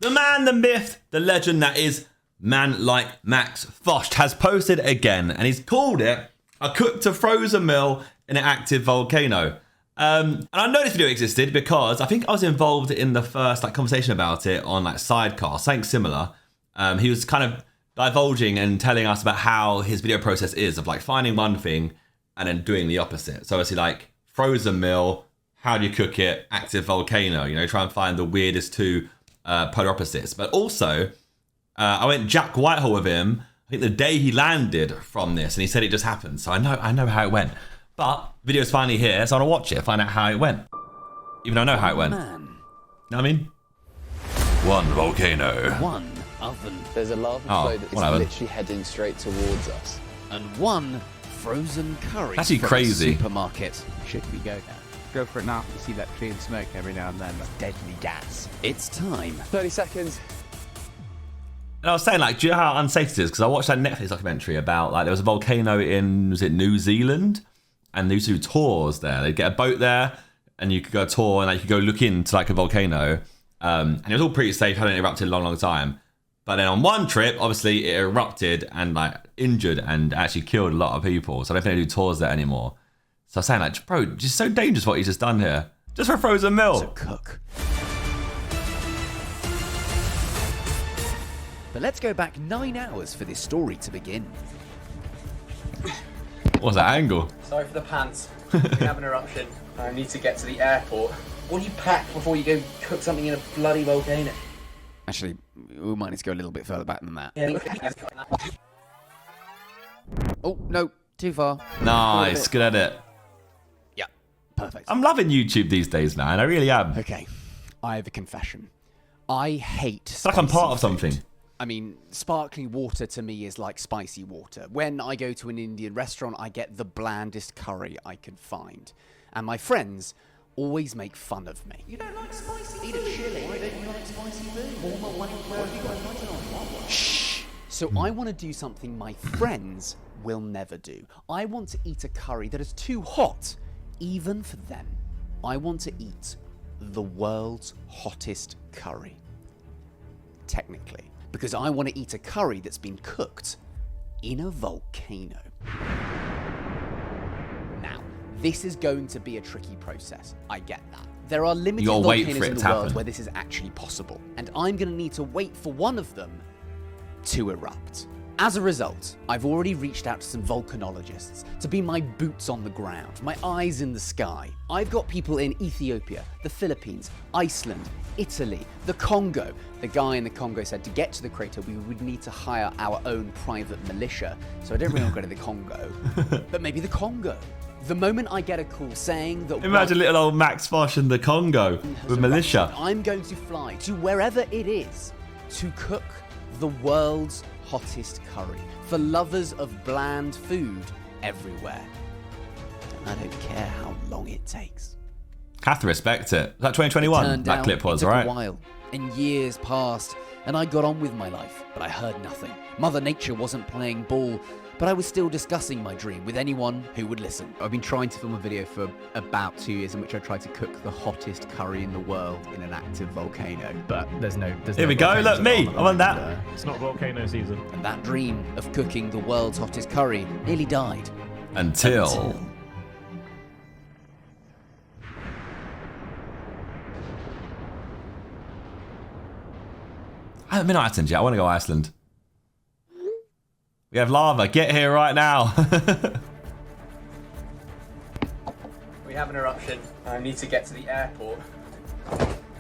The man, the myth, the legend that is man like Max Fosh has posted again, and he's called it a cooked to frozen meal in an active volcano. And I know this video existed because I think I was involved in the first conversation about it on Sidecar, something similar. He was kind of divulging and telling us about how his video process is of finding one thing and then doing the opposite. So obviously frozen meal, how do you cook it? Active volcano, try and find the weirdest two polar opposites. But also, I went Jack Whitehall with him, I think the day he landed from this, and he said it just happened. So I know how it went. But video's finally here, so I want to watch it, find out how it went. Even though I know how it went. Man. You know what I mean? One volcano. One oven. There's a lava flow that is literally heading straight towards us. And one frozen curry. Actually from crazy. A supermarket. Should we go now? Go for it now. You see that clean smoke every now and then. That's deadly gas. It's time. 30 seconds. And I was saying, do you know how unsafe it is? Because I watched that Netflix documentary about, there was a volcano in, was it New Zealand? And they used to do tours there. They'd get a boat there, and you could go tour, and you could go look into a volcano. And it was all pretty safe, hadn't erupted a long, long time. But then on one trip, obviously, it erupted and injured and actually killed a lot of people. So I don't think they do tours there anymore. So I was saying, bro, just so dangerous what he's just done here. Just for a frozen meal. So cook. But let's go back 9 hours for this story to begin. What's that angle? Sorry for the pants. We have an eruption. I need to get to the airport. What do you pack before you go cook something in a bloody volcano? Actually, we might need to go a little bit further back than that. Yeah, look. Oh, no, too far. Nice, good edit. Yeah, perfect. I'm loving YouTube these days, man. I really am. Okay, I have a confession. I hate It's like I'm part of something. I mean, sparkling water to me is like spicy water. When I go to an Indian restaurant, I get the blandest curry I can find. And my friends always make fun of me. You don't like spicy? Eat a chili. Why don't you like spicy food? Where have you got? Shh. So I want to do something my friends will never do. I want to eat a curry that is too hot, even for them. I want to eat the world's hottest curry. Technically. Because I want to eat a curry that's been cooked in a volcano. Now, this is going to be a tricky process. I get that. There are limited volcanoes in the world where this is actually possible, and I'm going to need to wait for one of them to erupt. As a result, I've already reached out to some volcanologists to be my boots on the ground, my eyes in the sky. I've got people in Ethiopia, the Philippines, Iceland, Italy, the Congo. The guy in the Congo said to get to the crater, we would need to hire our own private militia. So I don't really want to go to the Congo, but maybe the Congo. The moment I get a call saying that... Imagine little old Max Fosh in the Congo with militia. I'm going to fly to wherever it is to cook the world's hottest curry for lovers of bland food everywhere. And I don't care how long it takes. Have to respect it. Was that 2021? That clip was, right? It took a while, and years passed, and I got on with my life, but I heard nothing. Mother Nature wasn't playing ball, but I was still discussing my dream with anyone who would listen. I've been trying to film a video for about 2 years in which I tried to cook the hottest curry in the world in an active volcano, but there's no. Here we go. Look, me. I want that. It's not volcano season. And that dream of cooking the world's hottest curry nearly died. Until... I haven't been to Iceland yet. I want to go to Iceland. We have lava. Get here right now. We have an eruption. I need to get to the airport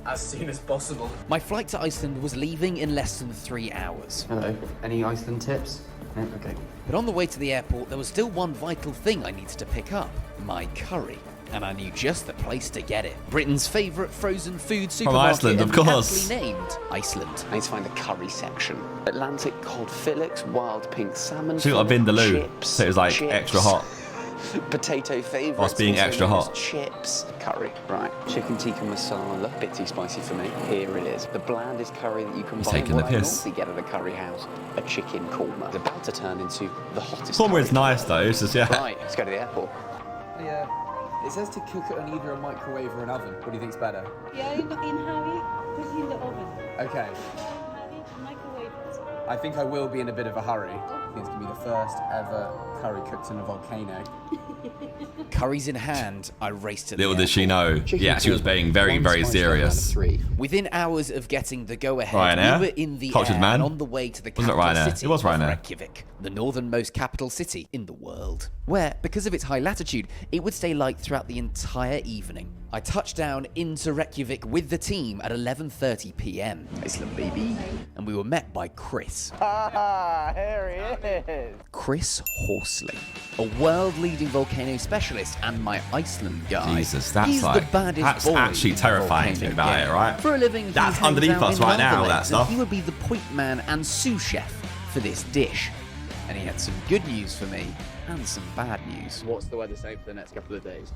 as soon as possible. My flight to Iceland was leaving in less than 3 hours. Hello. Any Iceland tips? No? Okay. But on the way to the airport, there was still one vital thing I needed to pick up. My curry. And I knew just the place to get it. Britain's favourite frozen food supermarket. From Iceland, of course. Aptly named Iceland. I need to find the curry section. Atlantic cod fillets, wild pink salmon. She got a vindaloo, chips, so it was extra hot. Potato favourites. Whilst being extra hot. Chips. Curry. Right. Chicken tikka masala. Bit too spicy for me. Here it is. The blandest curry that you can buy. Taking the piss. I normally get at a curry house. A chicken korma. It's about to turn into the hottest Korma curry. is nice though. It's just, yeah. Right. Let's go to the airport. Yeah. It says to cook it on either a microwave or an oven. What do you think's better? Yeah, you're not in a hurry. Put it in the oven. Okay. Have it microwave it. I think I will be in a bit of a hurry. I think it's going to be the first ever curry cooked in a volcano. Curries in hand, I raced to the Little did she know. Yeah, she was being very, very serious. Within hours of getting the go-ahead, Ryanair? we were in the Cultured air man? and on the way to the Wasn't it capital Ryanair? city It was of Ryanair. Reykjavik, the northernmost capital city in the world, where, because of its high latitude, it would stay light throughout the entire evening. I touched down into Reykjavik with the team at 11:30 p.m. Iceland, baby. And we were met by Chris. Ah, here he is. Chris Horsley, a world-leading volcano specialist and my Iceland guy. Jesus, that's He's like, the baddest that's boy actually in the terrifying to think volcano about it, game. right? For a living, he That's hangs underneath out us in right now, lava that lakes, stuff. and he would be the point man and sous chef for this dish. And he had some good news for me and some bad news. What's the weather say for the next couple of days?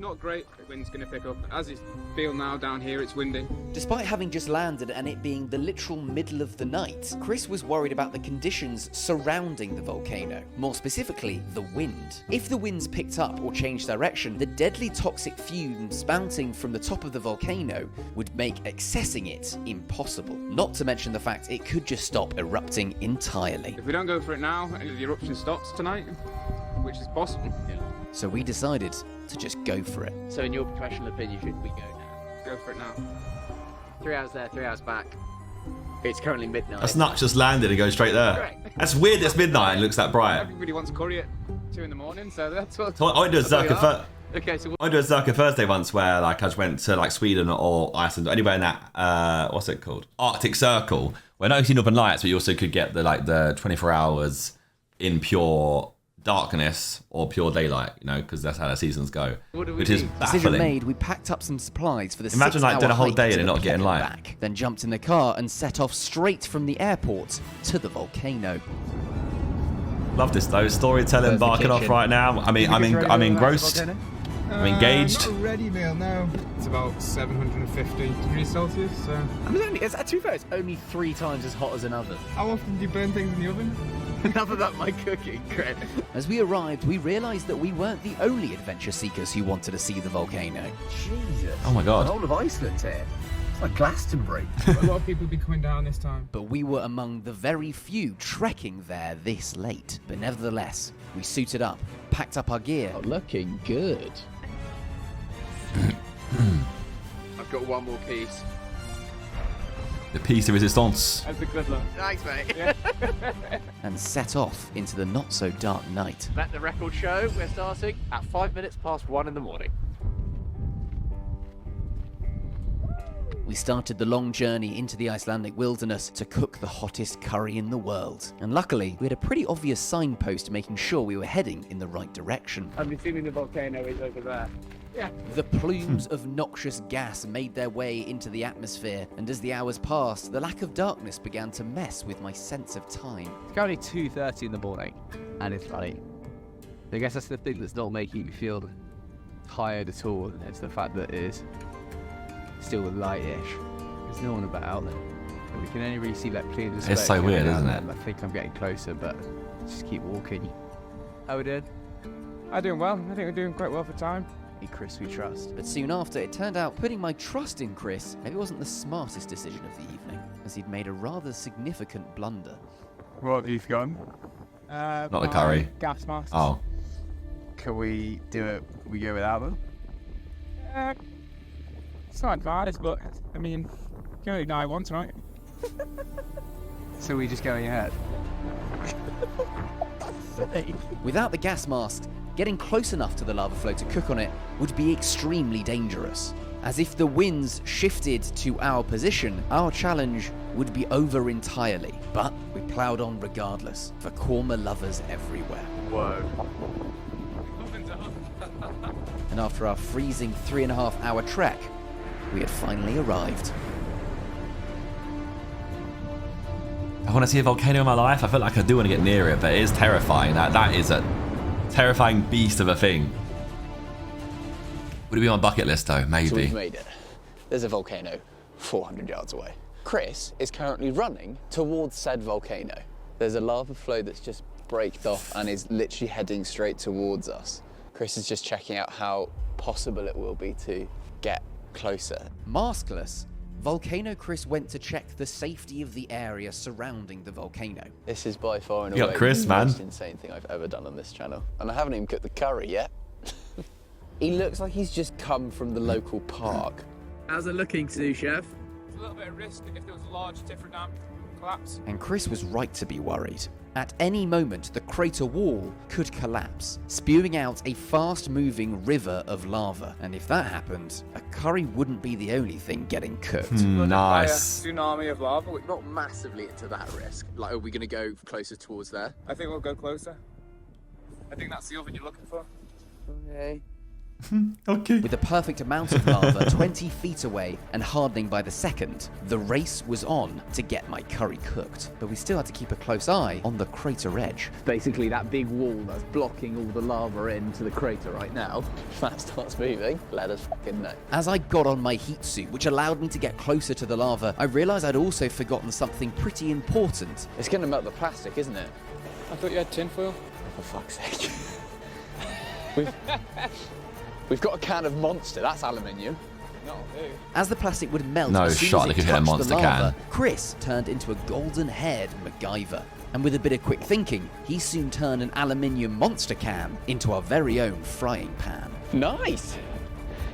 Not great. The wind's going to pick up. As it feels now down here, it's windy. Despite having just landed and it being the literal middle of the night, Chris was worried about the conditions surrounding the volcano, more specifically, the wind. If the winds picked up or changed direction, the deadly toxic fumes spouting from the top of the volcano would make accessing it impossible. Not to mention the fact it could just stop erupting entirely. If we don't go for it now, and the eruption stops tonight, which is possible, So we decided to just go for it. So in your professional opinion, should we go now? go for it now. 3 hours there, 3 hours back. It's currently midnight. That's not just landed and go straight there. Correct. That's weird. It's midnight and looks that bright. Everybody wants curry at 2 in the morning, so that's what. So I went to a that's where we Zerkaa. are. Okay, so I went to a Zerkaa Thursday once where like I just went to like Sweden or Iceland or anywhere in that what's it called, Arctic Circle, where not only Northern Lights, but you also could get the 24 hours in pure darkness or pure daylight, you know, because that's how the seasons go, which is Decision baffling. made, we packed up some supplies for the Imagine, like, 6-hour doing a whole hike day to and the not getting Pocket light. Back, then jumped in the car and set off straight from the airport to the volcano. Love this though. Storytelling There's the barking off kitchen. right now. I'm engrossed. I'm engaged. Not a ready meal now. It's about 750 degrees Celsius. So I mean, to be fair, it's only 3 times as hot as an oven. how often do you burn things in the oven? Enough about my cooking, Greg. As we arrived, we realised that we weren't the only adventure seekers who wanted to see the volcano. Jesus. Oh my God. The whole of Iceland's here. It's like Glastonbury. A lot of people will be coming down this time. But we were among the very few trekking there this late. But nevertheless, we suited up, packed up our gear, Looking good. I've got one more piece. The piece de resistance. That's the good luck. Thanks, mate. and set off into the not-so-dark night. Let the record show we're starting at 5 minutes past 1 in the morning. We started the long journey into the Icelandic wilderness to cook the hottest curry in the world. And luckily, we had a pretty obvious signpost making sure we were heading in the right direction. I'm assuming the volcano is over there. Yeah. The plumes of noxious gas made their way into the atmosphere, and as the hours passed, the lack of darkness began to mess with my sense of time. It's currently 2:30 in the morning, and it's light. I guess that's the thing that's not making me feel tired at all. It's the fact that it is still light-ish. There's no one about. But we can only really see like clear the It's so weird, isn't it? I think I'm getting closer, but just keep walking. How we doing? I'm doing well. I think we're doing quite well for time. Be Chris we trust. But soon after, it turned out putting my trust in Chris maybe wasn't the smartest decision of the evening, as he'd made a rather significant blunder. What have you gone? Not the curry. Gas masks. Oh. Can we do it? We go without them? It's not advised, but I mean, you can only die once, right? So we just going ahead? Without the gas mask, getting close enough to the lava flow to cook on it would be extremely dangerous. As if the winds shifted to our position, our challenge would be over entirely. But we ploughed on regardless, for korma lovers everywhere. Whoa. And after our freezing 3.5-hour trek, we had finally arrived. I want to see a volcano in my life. I feel like I do want to get near it, but it is terrifying. That is a terrifying beast of a thing. Would it be on my bucket list though? So Maybe. we've made it. There's a volcano 400 yards away. Chris is currently running towards said volcano. There's a lava flow that's just braked off and is literally heading straight towards us. Chris is just checking out how possible it will be to get closer. Maskless, Volcano Chris went to check the safety of the area surrounding the volcano. This is by far and You away got Chris, the man. most insane thing I've ever done on this channel. And I haven't even cooked the curry yet. He looks like he's just come from the local park. How's it looking, sous chef? It's a little bit of risk if there was a large Differdam collapse. And Chris was right to be worried. At any moment, the crater wall could collapse, spewing out a fast-moving river of lava. And if that happened, a curry wouldn't be the only thing getting cooked. Nice. By a tsunami of lava. Not massively into that risk. Like, are we going to go closer towards there? I think we'll go closer. I think that's the oven you're looking for. Okay. Okay. With the perfect amount of lava 20 feet away and hardening by the second, the race was on to get my curry cooked. But we still had to keep a close eye on the crater edge. Basically, that big wall that's blocking all the lava into the crater right now. If that starts moving, let us fucking know. As I got on my heat suit, which allowed me to get closer to the lava, I realised I'd also forgotten something pretty important. It's going to melt the plastic, isn't it? I thought you had tinfoil. For fuck's sake. We've got a can of Monster, that's aluminium. No, dude. As the plastic would melt No as soon shot as they it could hit a touched Monster the lava, can. Chris turned into a golden-haired MacGyver. And with a bit of quick thinking, he soon turned an aluminium monster can into our very own frying pan. Nice!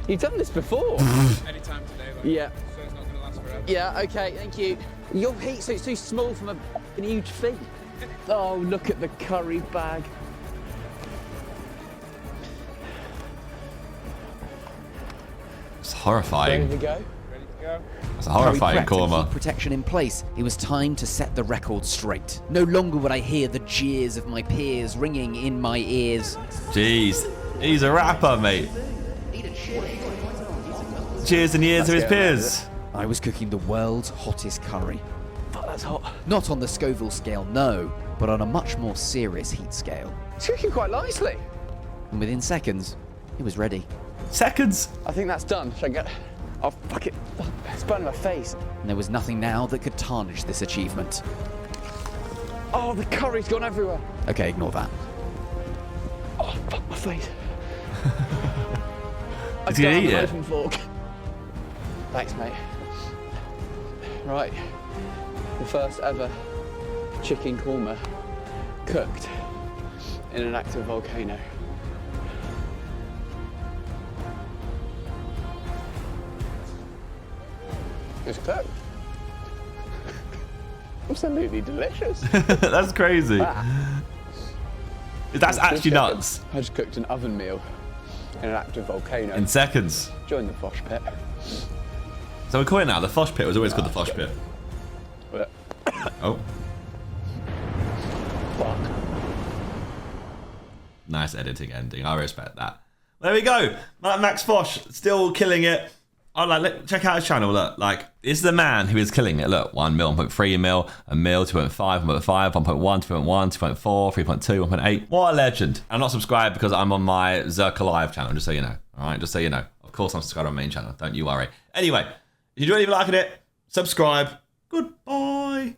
You've done this before. Anytime today, though. Yeah. So it's not going to last forever. Yeah, okay, thank you. Your heat suit's too small for my f***ing huge feet. Oh, look at the curry bag. It's Ready horrifying. to go? Ready to go? It's a Curry horrifying prepped and korma. heat protection in place, it was time to set the record straight. No longer would I hear the jeers of my peers ringing in my ears. Jeez. He's a rapper, mate. Cheers and years of his peers. I was cooking the world's hottest curry. Fuck, that's hot. Not on the Scoville scale, no, but on a much more serious heat scale. It's cooking quite nicely. And within seconds, it was ready. Seconds. I think that's done. Should I get... Oh, fuck it. It's burning my face. And there was nothing now that could tarnish this achievement. Oh, the curry's gone everywhere. Okay, ignore that. Oh, fuck my face. Is he gonna eat an it? knife and fork. Thanks, mate. Right. The first ever chicken korma cooked in an active volcano. It's cooked. Absolutely delicious. That's crazy. That's actually Chicken. nuts. I just cooked an oven meal in an active volcano. In seconds. Join the Fosh pit. So we call it now. The Fosh pit was always called the Fosh pit. But, Oh. fuck. Nice editing ending. I respect that. There we go. Max Fosh still killing it. I like. Check out his channel. Look, like this is the man who is killing it. Look, 1 mil, 1.3 mil, a mil, 2.5, 1.5, 1.1, 2.1, 2.4, 3.2, 1.8. What a legend! I'm not subscribed because I'm on my Zerkaa live channel. Just so you know. All right, just so you know. Of course, I'm subscribed on my main channel. Don't you worry. Anyway, if you enjoyed liking it, subscribe. Goodbye.